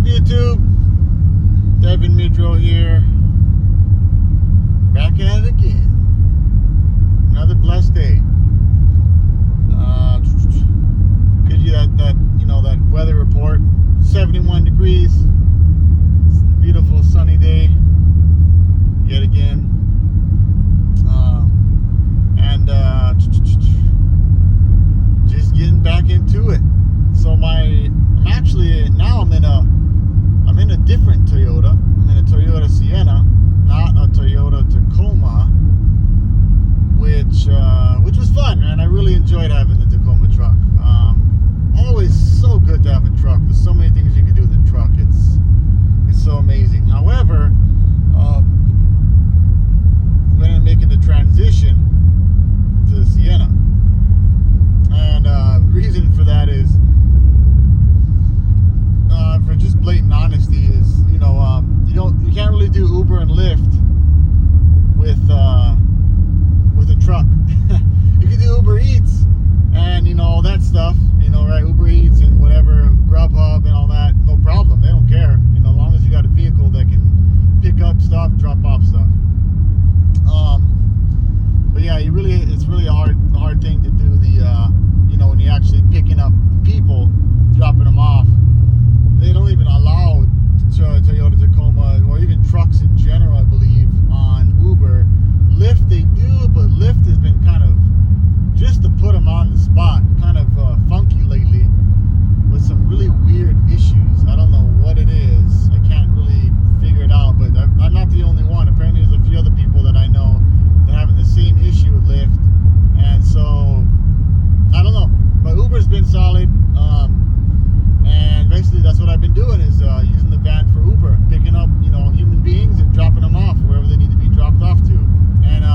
YouTube? Devin Midrow here. Back at it again. Another blessed day. Gives you that weather report. 71 degrees. Beautiful sunny day. Yet again. Just getting back into it. So I'm in a different Toyota. I'm in a Toyota Sienna, not a Toyota Tacoma, which was fun, man. I really enjoyed having the Tacoma truck. Always so good to have a truck. There's so many things you can do with the truck. It's so amazing. However, when I'm making the transition to the Sienna, and reason for that is, for just blatant honesty, is you can't really do Uber and Lyft with a truck. You can do Uber Eats and all that stuff, right? Uber Eats and whatever, Grubhub and all that, no problem. They don't care, as long as you got a vehicle that can pick up stuff, drop off stuff. But yeah, it's really a hard thing to do when you're actually picking up people, dropping them off. They don't even allow Toyota Tacoma or even trucks in general, I believe, on Uber. Lyft they do, but Lyft has been kind of, just to put them on the spot, kind of funky lately with some really weird issues. I don't know what it is. I can't really figure it out, but I'm not the only one. Apparently there's a few other people that I know that are having the same issue with Lyft, and so I don't know. But Uber's been solid. And basically that's what I've been doing, is using the van for Uber, picking up human beings and dropping them off wherever they need to be dropped off to. And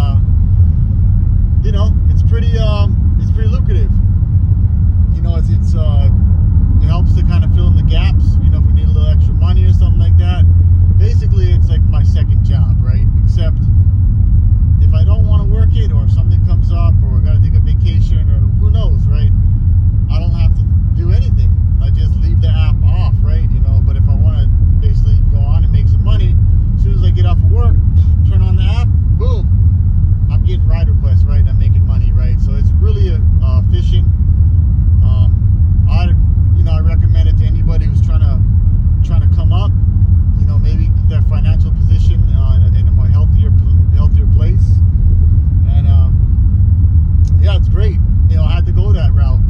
it's pretty lucrative. It helps to kind of fill in the gaps, if we need a little extra money or something like that. Basically it's like my second job, right? Except if I don't want to work it, or if something comes up, or I gotta take a vacation, or who knows, right? I don't have to do anything. I just leave the app off, right? But if I want to basically go on and make some money, as soon as I get off of work, turn on the app, boom, I'm getting ride requests, right? I'm making money, right? So it's really efficient. I recommend it to anybody who's trying to come up, maybe their financial position in a more healthier place. And yeah, it's great. I had to go that route,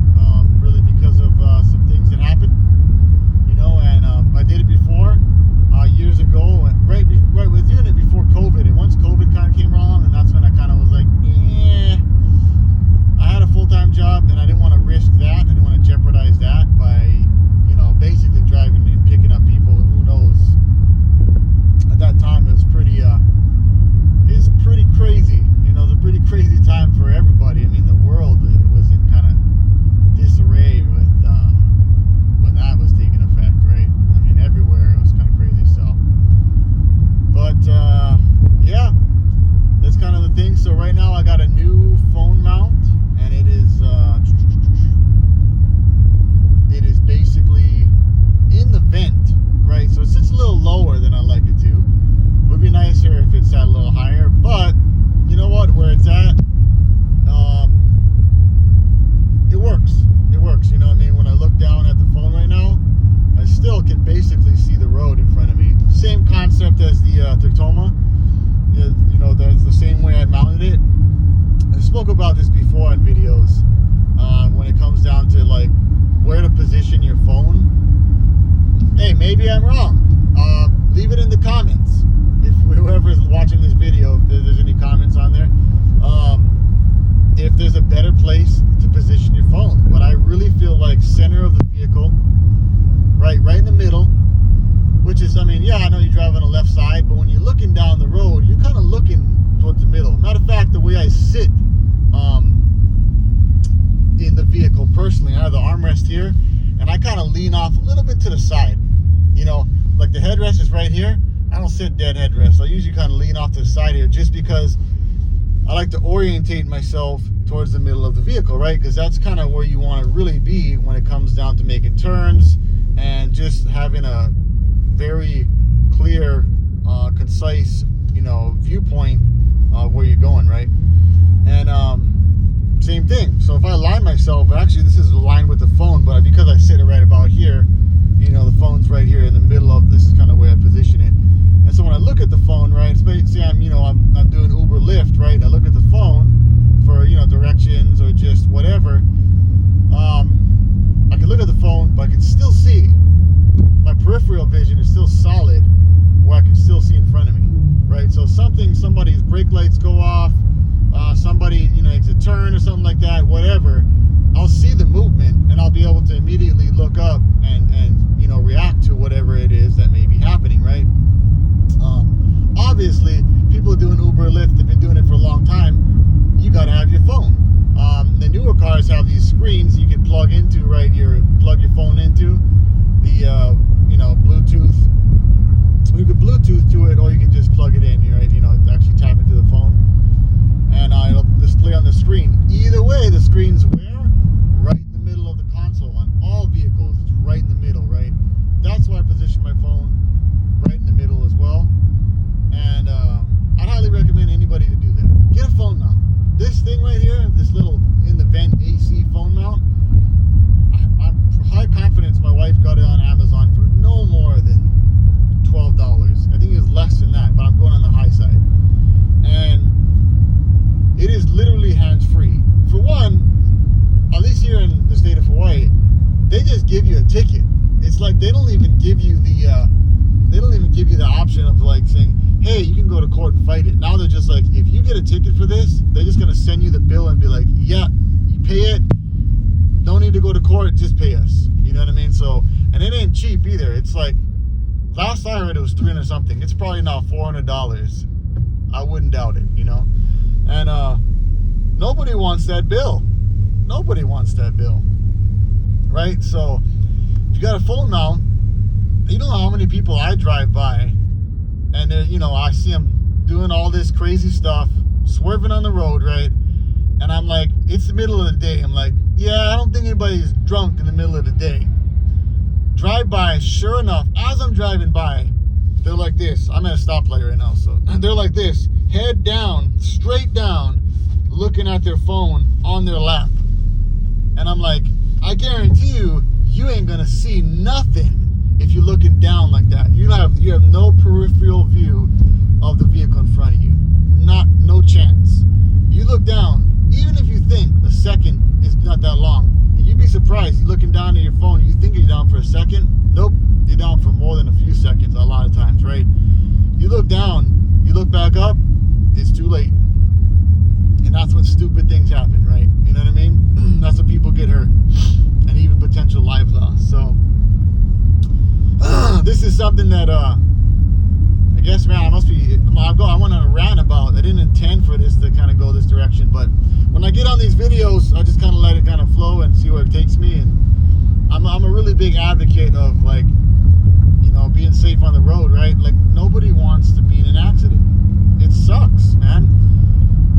really because of some things that happened, and I did it before, years ago, right, was doing it before COVID, and once COVID kind of came along, and that's when I kind of was like, I had a full-time job, and I didn't want to risk that. I didn't want to jeopardize that by, basically driving and picking up people, and who knows. At that time, it was pretty crazy. It was a pretty crazy time for everybody. I mean, the world was in kind of disarray with when that was taking effect, right? I mean, everywhere it was kind of crazy. So, but yeah, that's kind of the thing. So right now I got a new phone mount, and it is basically in the vent, right? So it sits a little lower than I like it to. Would be nicer if it sat a little higher, but you know what? Where it's at, it works. It works. When I look down at the phone right now, I still can basically see the road in front of me. Same concept as the Tacoma. That's the same way I mounted it. I spoke about this before in videos. When it comes down to like where to position your phone. Hey, maybe I'm wrong. Leave it in the comments. If whoever is watching this video, if there's any comments on there, if there's a better place to position your phone. But I really feel like center of the vehicle, right in the middle, which is, I know you drive on the left side, but when you're looking down the road, you're kind of looking towards the middle. Matter of fact, the way I sit in the vehicle personally, I have the armrest here, and I kind of lean off a little bit to the side. Like the headrest is right here. I don't sit dead headrest. I usually kind of lean off to the side here, just because I like to orientate myself towards the middle of the vehicle, right? Because that's kind of where you want to really be when it comes down to making turns and just having a very clear, concise, viewpoint of where you're going, right? And same thing. So if I align myself, actually this is aligned with the phone, but because I sit it right about here, the phone's right here in the middle of this is kind of where I position it. And so when I look at the phone, right, say I'm doing Uber Lyft, right? I look at the phone for directions or just whatever. I can look at the phone, but I can still see. My peripheral vision is still solid, where I can still see in front of me, right? So somebody's brake lights go off, somebody makes a turn or something like that, whatever. I'll see the movement and I'll be able to immediately look up and react to whatever it is that may be happening, right? Obviously, people doing Uber Lyft have been doing it for a long time. You got to have your phone. The newer cars have these screens you can plug into, right? Plug your phone into the Bluetooth. You can Bluetooth to it, or you can just plug it in, right? Actually tap into the phone, and it'll display on the screen. Either way, the screen's where? Right in the middle of the console. On all vehicles, it's right in the middle, right? That's why I position my phone right in the middle as well. And I'd highly recommend anybody to do that. Get a phone mount. This thing right here, this little in the vent AC phone mount, I'm high confidence my wife got it on Amazon for no more than $12. I think it was less than that, but I'm going on the high side. And it is literally hands-free. For one, at least here in the state of Hawaii, they just give you a ticket. It's like they don't even give you the option of like saying, hey, you can go to court and fight it. Now they're just like, if you get a ticket for this, they're just going to send you the bill and be like, yeah, you pay it. Don't need to go to court, just pay us. You know what I mean? So, and it ain't cheap either. It's like, last I heard it was $300 something. It's probably now $400. I wouldn't doubt it, And nobody wants that bill. Nobody wants that bill. Right? So, if you got a phone mount, you know how many people I drive by and I see them doing all this crazy stuff, swerving on the road, right? And I'm like, it's the middle of the day. I'm like, yeah, I don't think anybody's drunk in the middle of the day. Drive by, sure enough, as I'm driving by, they're like this. I'm at a stoplight right now, so they're like this, head down, straight down, looking at their phone on their lap. And I'm like, I guarantee you ain't gonna see nothing if you're looking down like that. You have no peripheral view of the vehicle in front of you. No chance. You look down, even if you think a second is not that long, and you'd be surprised, you're looking down at your phone, you think you're down for a second. Nope, you're down for more than a few seconds a lot of times, right? You look down, you look back up, it's too late. And that's when stupid things happen, right? You know what I mean? That's when people get hurt, and even potential life loss. So this is something that I guess, man, I went on a rant about. I didn't intend for this to kind of go this direction, but when I get on these videos, I just kind of let it kind of flow and see where it takes me. And I'm a really big advocate of, like, being safe on the road, right? Like, nobody wants to be in an accident. It sucks, man.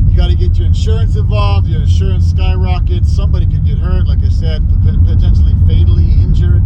You got to get your insurance involved. Your insurance skyrockets. Somebody could get hurt, like I said, potentially fatally injured.